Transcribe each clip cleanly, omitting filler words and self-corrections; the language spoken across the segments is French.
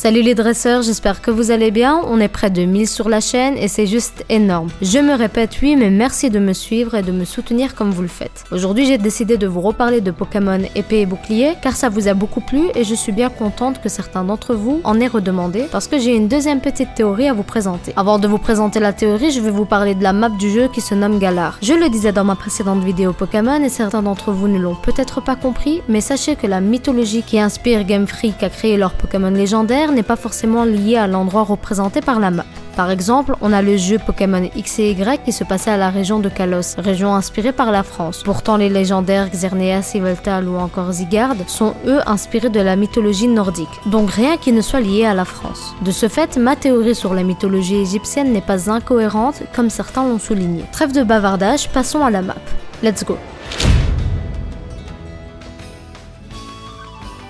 Salut les dresseurs, j'espère que vous allez bien. On est près de 1000 sur la chaîne et c'est juste énorme. Je me répète, oui, mais merci de me suivre et de me soutenir comme vous le faites. Aujourd'hui, j'ai décidé de vous reparler de Pokémon épée et bouclier car ça vous a beaucoup plu et je suis bien contente que certains d'entre vous en aient redemandé parce que j'ai une deuxième petite théorie à vous présenter. Avant de vous présenter la théorie, je vais vous parler de la map du jeu qui se nomme Galar. Je le disais dans ma précédente vidéo Pokémon et certains d'entre vous ne l'ont peut-être pas compris, mais sachez que la mythologie qui inspire Game Freak à créer leur Pokémon légendaire n'est pas forcément lié à l'endroit représenté par la map. Par exemple, on a le jeu Pokémon X et Y qui se passait à la région de Kalos, région inspirée par la France. Pourtant, les légendaires Xerneas, Yveltal ou encore Zygarde sont eux inspirés de la mythologie nordique, donc rien qui ne soit lié à la France. De ce fait, ma théorie sur la mythologie égyptienne n'est pas incohérente comme certains l'ont souligné. Trêve de bavardage, passons à la map. Let's go!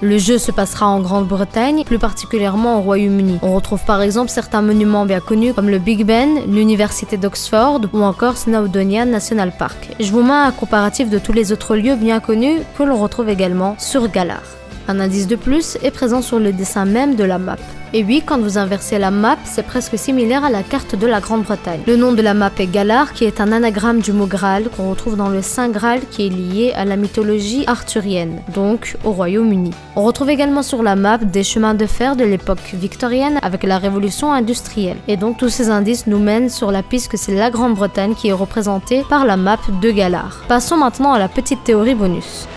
Le jeu se passera en Grande-Bretagne, plus particulièrement au Royaume-Uni. On retrouve par exemple certains monuments bien connus comme le Big Ben, l'Université d'Oxford ou encore Snowdonia National Park. Je vous mets un comparatif de tous les autres lieux bien connus que l'on retrouve également sur Galar. Un indice de plus est présent sur le dessin même de la map. Et oui, quand vous inversez la map, c'est presque similaire à la carte de la Grande-Bretagne. Le nom de la map est Galar, qui est un anagramme du mot Graal qu'on retrouve dans le Saint Graal qui est lié à la mythologie arthurienne, donc au Royaume-Uni. On retrouve également sur la map des chemins de fer de l'époque victorienne avec la révolution industrielle. Et donc tous ces indices nous mènent sur la piste que c'est la Grande-Bretagne qui est représentée par la map de Galar. Passons maintenant à la petite théorie bonus.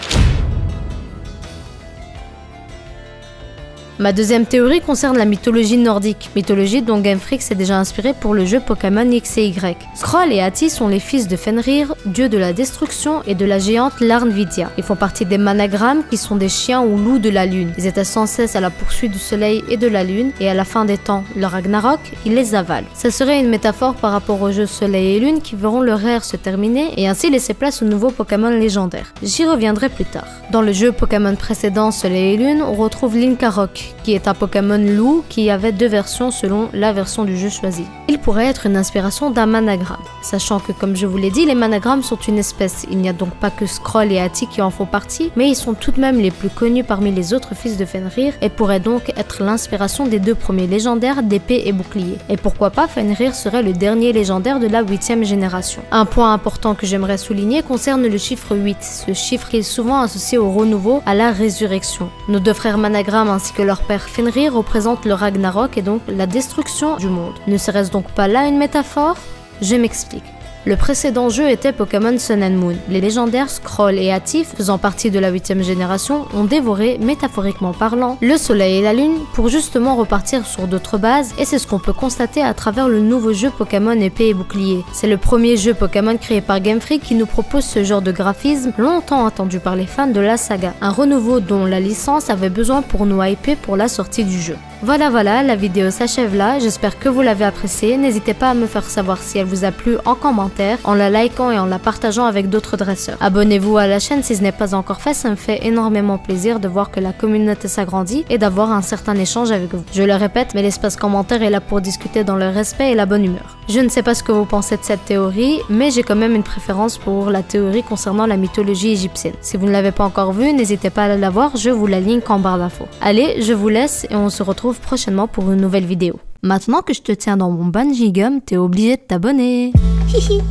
Ma deuxième théorie concerne la mythologie nordique, mythologie dont Game Freak s'est déjà inspiré pour le jeu Pokémon X et Y. Skrull et Ati sont les fils de Fenrir, dieu de la destruction, et de la géante Larnvidia. Ils font partie des managrammes qui sont des chiens ou loups de la lune. Ils étaient sans cesse à la poursuite du soleil et de la lune, et à la fin des temps, le Ragnarok, ils les avalent. Ça serait une métaphore par rapport aux jeux Soleil et Lune qui verront leur ère se terminer et ainsi laisser place aux nouveaux Pokémon légendaires. J'y reviendrai plus tard. Dans le jeu Pokémon précédent Soleil et Lune, on retrouve Linkarok, qui est un Pokémon loup qui avait deux versions selon la version du jeu choisie. Il pourrait être une inspiration d'un managramme, sachant que comme je vous l'ai dit, les managrammes sont une espèce. Il n'y a donc pas que Skrull et Ati qui en font partie, mais ils sont tout de même les plus connus parmi les autres fils de Fenrir et pourraient donc être l'inspiration des deux premiers légendaires d'épée et bouclier. Et pourquoi pas, Fenrir serait le dernier légendaire de la 8e génération. Un point important que j'aimerais souligner concerne le chiffre 8, ce chiffre qui est souvent associé au renouveau, à la résurrection. Nos deux frères managrammes ainsi que leur père Fenrir représente le Ragnarok et donc la destruction du monde. Ne serait-ce donc pas là une métaphore? Je m'explique. Le précédent jeu était Pokémon Sun and Moon. Les légendaires Skrull et Ati, faisant partie de la 8e génération, ont dévoré, métaphoriquement parlant, le soleil et la lune pour justement repartir sur d'autres bases et c'est ce qu'on peut constater à travers le nouveau jeu Pokémon épée et bouclier. C'est le premier jeu Pokémon créé par Game Freak qui nous propose ce genre de graphisme longtemps attendu par les fans de la saga. Un renouveau dont la licence avait besoin pour nous hyper pour la sortie du jeu. Voilà, la vidéo s'achève là, j'espère que vous l'avez appréciée, n'hésitez pas à me faire savoir si elle vous a plu en commentaire, en la likant et en la partageant avec d'autres dresseurs. Abonnez-vous à la chaîne si ce n'est pas encore fait, ça me fait énormément plaisir de voir que la communauté s'agrandit et d'avoir un certain échange avec vous. Je le répète, mais l'espace commentaire est là pour discuter dans le respect et la bonne humeur. Je ne sais pas ce que vous pensez de cette théorie, mais j'ai quand même une préférence pour la théorie concernant la mythologie égyptienne. Si vous ne l'avez pas encore vue, n'hésitez pas à la voir, je vous la link en barre d'infos. Allez, je vous laisse et on se retrouve prochainement pour une nouvelle vidéo. Maintenant que je te tiens dans mon bungee gum, t'es obligé de t'abonner. Hihi.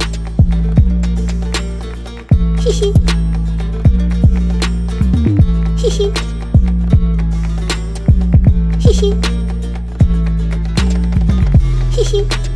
Hihi. Hihi. Hihi. Hihi.